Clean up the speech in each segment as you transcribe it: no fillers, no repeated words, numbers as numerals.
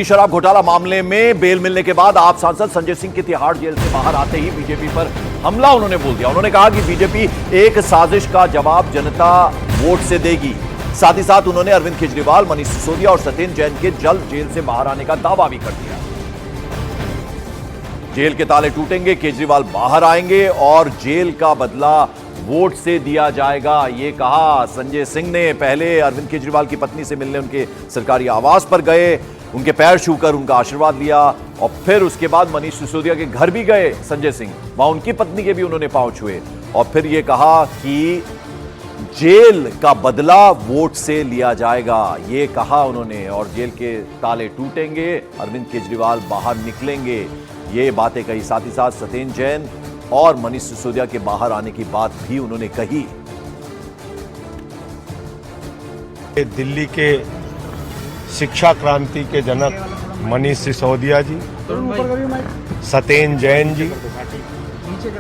शराब घोटाला मामले में बेल मिलने के बाद आप सांसद संजय सिंह की तिहाड़ जेल से बाहर आते ही बीजेपी पर हमला उन्होंने बोल दिया। उन्होंने कहा कि बीजेपी एक साजिश का जवाब जनता वोट से देगी। साथ ही साथ उन्होंने अरविंद केजरीवाल, मनीष सिसोदिया और सत्येंद्र जैन के जल्द जेल से बाहर आने का दावा भी कर दिया। जेल के ताले टूटेंगे, केजरीवाल बाहर आएंगे और जेल का बदला वोट से दिया जाएगा, ये कहा संजय सिंह ने। पहले अरविंद केजरीवाल की पत्नी से मिलने उनके सरकारी आवास पर गए, उनके पैर छूकर उनका आशीर्वाद लिया और फिर उसके बाद मनीष सिसोदिया के घर भी गए संजय सिंह, वहां उनकी पत्नी के भी उन्होंने पांव छुए और फिर यह कहा कि जेल का बदला वोट से लिया जाएगा, ये कहा उन्होंने। और जेल के ताले टूटेंगे, अरविंद केजरीवाल बाहर निकलेंगे, ये बातें कही। साथ ही साथ सत्येंद्र जैन और मनीष सिसोदिया के बाहर आने की बात भी उन्होंने कही। दिल्ली के शिक्षा क्रांति के जनक मनीष सिसोदिया जी, सत्येंद्र जैन जी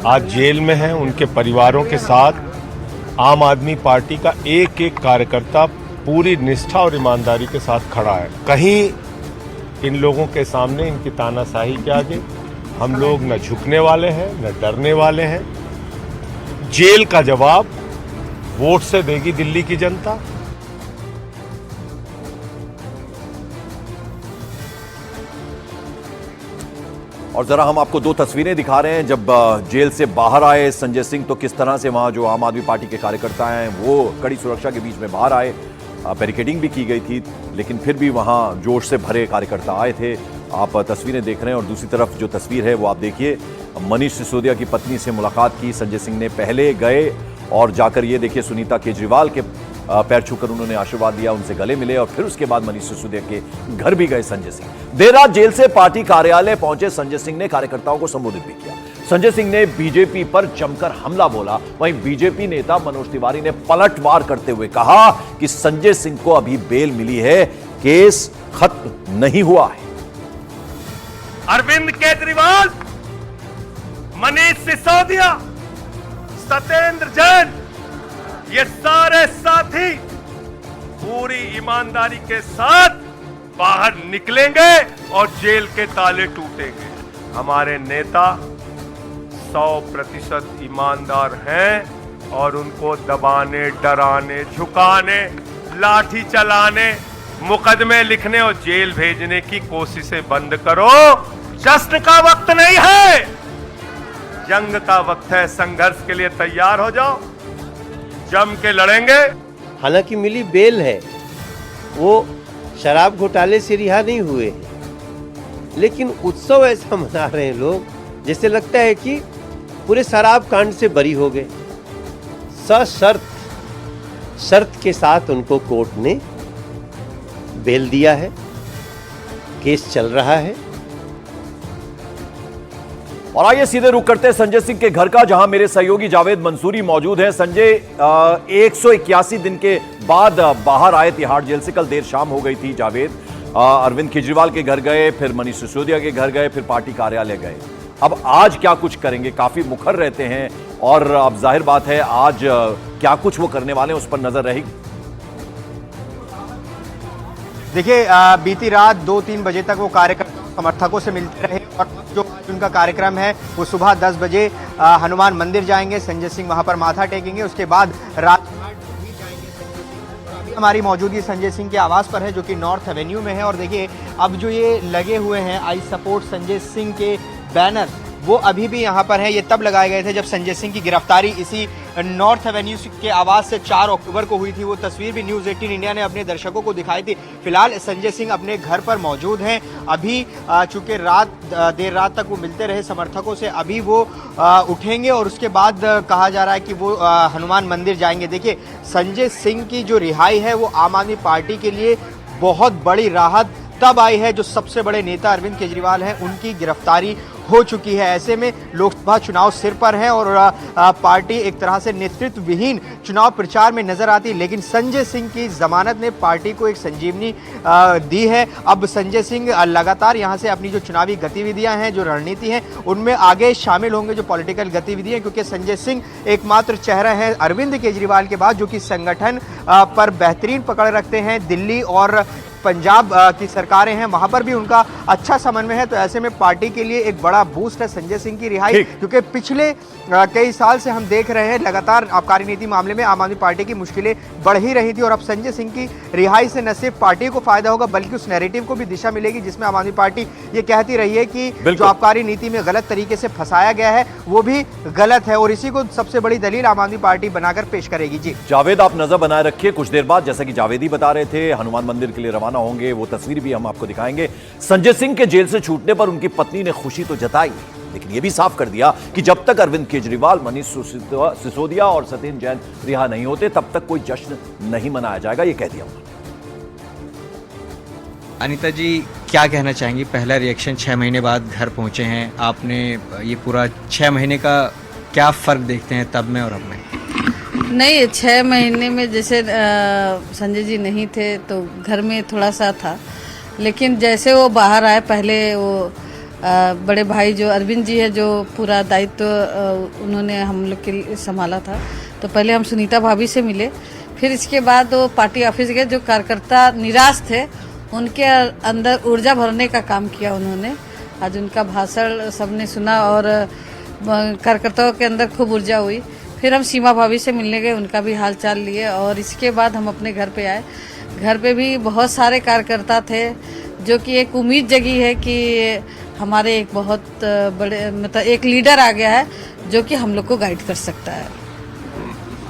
आज जेल में हैं। उनके परिवारों के साथ आम आदमी पार्टी का एक एक कार्यकर्ता पूरी निष्ठा और ईमानदारी के साथ खड़ा है। कहीं इन लोगों के सामने, इनकी तानाशाही के आगे हम लोग न झुकने वाले हैं न डरने वाले हैं। जेल का जवाब वोट से देगी दिल्ली की जनता। और जरा हम आपको दो तस्वीरें दिखा रहे हैं। जब जेल से बाहर आए संजय सिंह तो किस तरह से वहां जो आम आदमी पार्टी के कार्यकर्ता हैं वो कड़ी सुरक्षा के बीच में बाहर आए। बैरिकेडिंग भी की गई थी, लेकिन फिर भी वहां जोश से भरे कार्यकर्ता आए थे। आप तस्वीरें देख रहे हैं। और दूसरी तरफ जो तस्वीर है वो आप देखिए, मनीष सिसोदिया की पत्नी से मुलाकात की संजय सिंह ने। पहले गए और जाकर ये देखिए सुनीता केजरीवाल के पैर छूकर उन्होंने आशीर्वाद दिया, उनसे गले मिले और फिर उसके बाद मनीष सिसोदिया के घर भी गए संजय सिंह। देर रात जेल से पार्टी कार्यालय पहुंचे संजय सिंह ने कार्यकर्ताओं को संबोधित भी किया। संजय सिंह ने बीजेपी पर जमकर हमला बोला। वहीं बीजेपी नेता मनोज तिवारी ने पलटवार करते हुए कहा कि संजय सिंह को अभी बेल मिली है, केस खत्म नहीं हुआ है। अरविंद केजरीवाल, मनीष सिसोदिया, सत्येंद्र जैन, ये सारे साथी पूरी ईमानदारी के साथ बाहर निकलेंगे और जेल के ताले टूटेंगे। हमारे नेता 100% ईमानदार हैं और उनको दबाने, डराने, झुकाने, लाठी चलाने, मुकदमे लिखने और जेल भेजने की कोशिशें बंद करो। जश्न का वक्त नहीं है, जंग का वक्त है। संघर्ष के लिए तैयार हो जाओ, जम के लड़ेंगे। हालांकि मिली बेल है, वो शराब घोटाले से रिहा नहीं हुए हैं, लेकिन उत्सव ऐसा मना रहे हैं लोग जैसे लगता है कि पूरे शराब कांड से बरी हो गए। शर्त के साथ उनको कोर्ट ने बेल दिया है, केस चल रहा है। और आइए सीधे रुक करते हैं संजय सिंह के घर का, जहां मेरे सहयोगी जावेद मंसूरी मौजूद हैं। संजय, 181 दिन के बाद बाहर आए तिहाड़ जेल से। कल देर शाम हो गई थी जावेद। अरविंद केजरीवाल के घर गए, फिर मनीष सिसोदिया के घर गए, फिर पार्टी कार्यालय गए। अब आज क्या कुछ करेंगे? काफी मुखर रहते हैं और अब जाहिर बात है आज क्या कुछ वो करने वाले हैं उस पर नजर रहेगी। देखिए, बीती रात 2-3 बजे तक वो कार्यकर्ता समर्थकों से मिलते रहे और जो उनका कार्यक्रम है वो सुबह 10 बजे हनुमान मंदिर जाएंगे। संजय सिंह वहां पर माथा टेकेंगे। उसके बाद राजघाट भी जाएंगे। अभी हमारी मौजूदगी संजय सिंह के आवास पर है जो कि नॉर्थ एवेन्यू में है। और देखिए, अब जो ये लगे हुए हैं आई सपोर्ट संजय सिंह के बैनर, वो अभी भी यहाँ पर है। ये तब लगाए गए थे जब संजय सिंह की गिरफ्तारी इसी नॉर्थ एवेन्यू के आवास से 4 अक्टूबर को हुई थी। वो तस्वीर भी न्यूज़ 18 इंडिया ने अपने दर्शकों को दिखाई थी। फिलहाल संजय सिंह अपने घर पर मौजूद हैं। अभी चूंकि देर रात तक वो मिलते रहे समर्थकों से, अभी वो उठेंगे और उसके बाद कहा जा रहा है कि वो हनुमान मंदिर जाएंगे। देखिए, संजय सिंह की जो रिहाई है वो आम आदमी पार्टी के लिए बहुत बड़ी राहत तब आई है जो सबसे बड़े नेता अरविंद केजरीवाल हैं, उनकी गिरफ्तारी हो चुकी है। ऐसे में लोकसभा चुनाव सिर पर है और पार्टी एक तरह से नेतृत्व विहीन चुनाव प्रचार में नजर आती, लेकिन संजय सिंह की जमानत ने पार्टी को एक संजीवनी दी है। अब संजय सिंह लगातार यहां से अपनी जो चुनावी गतिविधियां हैं, जो रणनीति है, उनमें आगे शामिल होंगे, जो पॉलिटिकल गतिविधियां, क्योंकि संजय सिंह एकमात्र चेहरा है अरविंद केजरीवाल के बाद जो कि संगठन पर बेहतरीन पकड़ रखते हैं। दिल्ली और पंजाब की सरकारें हैं वहां पर भी उनका अच्छा समन्वय है। तो ऐसे में पार्टी के लिए एक बड़ा बूस्ट है संजय सिंह की रिहाई, क्योंकि पिछले कई साल से हम देख रहे हैं लगातार आबकारी नीति मामले में आम आदमी पार्टी की मुश्किलें बढ़ ही रही थी, और अब संजय सिंह की रिहाई से न सिर्फ पार्टी को फायदा होगा बल्कि उस नैरेटिव को भी दिशा मिलेगी जिसमें आम आदमी पार्टी ये कहती रही है कि जो आबकारी नीति में गलत तरीके से फंसाया गया है वो भी गलत है, और इसी को सबसे बड़ी दलील आम आदमी पार्टी बनाकर पेश करेगी। जी जावेद, आप नजर बनाए रखिए, कुछ देर बाद जैसा कि जावेद ही बता रहे थे हनुमान मंदिर के लिए रवाना होंगे, वो तस्वीर भी हम आपको दिखाएंगे। संजय सिंह के जेल से छूटने पर उनकी पत्नी ने खुशी तो जताई, लेकिन यह भी साफ कर दिया कि जब तक अरविंद केजरीवाल, मनीष सिसोदिया और सत्येंद्र जैन रिहा नहीं होते तब तक कोई जश्न नहीं मनाया जाएगा, यह कह दिया उन्होंने। अनीता जी, क्या कहना चाहेंगी? पहला रिएक्शन 6 महीने बाद घर पहुंचे हैं आपने, ये पूरा 6 महीने का क्या फ़र्क देखते हैं तब में और अब में? नहीं, 6 महीने में जैसे संजय जी नहीं थे तो घर में थोड़ा सा था, लेकिन जैसे वो बाहर आए पहले वो बड़े भाई जो अरविंद जी है जो पूरा दायित्व उन्होंने हम लोग के लिए संभाला था, तो पहले हम सुनीता भाभी से मिले, फिर इसके बाद वो पार्टी ऑफिस गए। जो कार्यकर्ता निराश थे उनके अंदर ऊर्जा भरने का काम किया उन्होंने। आज उनका भाषण सबने सुना और कार्यकर्ताओं के अंदर खूब ऊर्जा हुई। फिर हम सीमा भाभी से मिलने गए, उनका भी हाल चाल लिए, और इसके बाद हम अपने घर पे आए। घर पे भी बहुत सारे कार्यकर्ता थे जो कि एक उम्मीद जगी है कि हमारे एक बहुत बड़े मतलब एक लीडर आ गया है जो कि हम लोग को गाइड कर सकता है।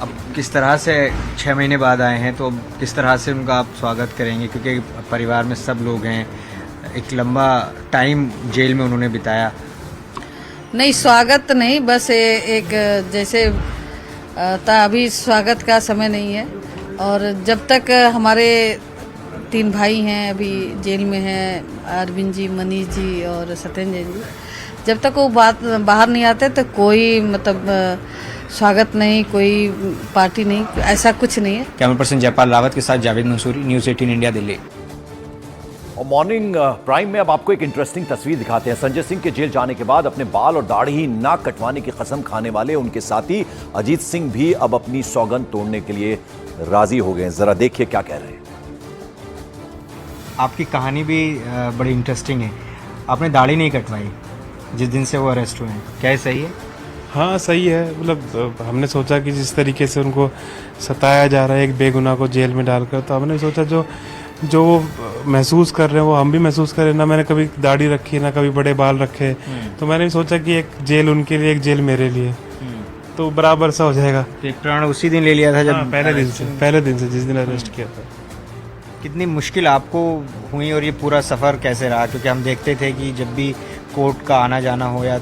अब किस तरह से 6 महीने बाद आए हैं तो किस तरह से उनका आप स्वागत करेंगे, क्योंकि परिवार में सब लोग हैं, एक लंबा टाइम जेल में उन्होंने बिताया? नहीं, स्वागत नहीं, बस एक जैसे अभी स्वागत का समय नहीं है, और जब तक हमारे 3 भाई हैं अभी जेल में हैं, अरविंद जी, मनीष जी और सत्येंद्र जैन जी, जब तक वो बाहर नहीं आते तो कोई मतलब स्वागत नहीं, कोई पार्टी नहीं, ऐसा कुछ नहीं है। कैमरा पर्सन जयपाल रावत के साथ जावेद मंसूरी, न्यूज़ 18 इंडिया, दिल्ली। और मॉर्निंग प्राइम में अब आपको एक इंटरेस्टिंग तस्वीर दिखाते हैं। संजय सिंह के जेल जाने के बाद अपने बाल और दाढ़ी नाक कटवाने की कसम खाने वाले उनके साथी अजीत सिंह भी अब अपनी सौगंध तोड़ने के लिए राजी हो गए। जरा देखिए क्या कह रहे हैं। आपकी कहानी भी बड़ी इंटरेस्टिंग है। आपने दाढ़ी नहीं कटवाई जिस दिन से वो अरेस्ट हुए हैं, क्या ये सही है? हाँ सही है, मतलब हमने सोचा कि जिस तरीके से उनको सताया जा रहा है एक बेगुनाह को जेल में डालकर, तो हमने सोचा जो वो महसूस कर रहे हैं वो हम भी महसूस करें। ना मैंने कभी दाढ़ी रखी, ना कभी बड़े बाल रखे, तो मैंने सोचा कि एक जेल उनके लिए, एक जेल मेरे लिए, तो बराबर सा हो जाएगा। तो एक प्रण उसी दिन ले लिया था जब पहले दिन से जिस दिन अरेस्ट किया था। कितनी मुश्किल आपको हुई और ये पूरा सफ़र कैसे रहा? क्योंकि हम देखते थे कि जब भी कोर्ट का आना जाना हो या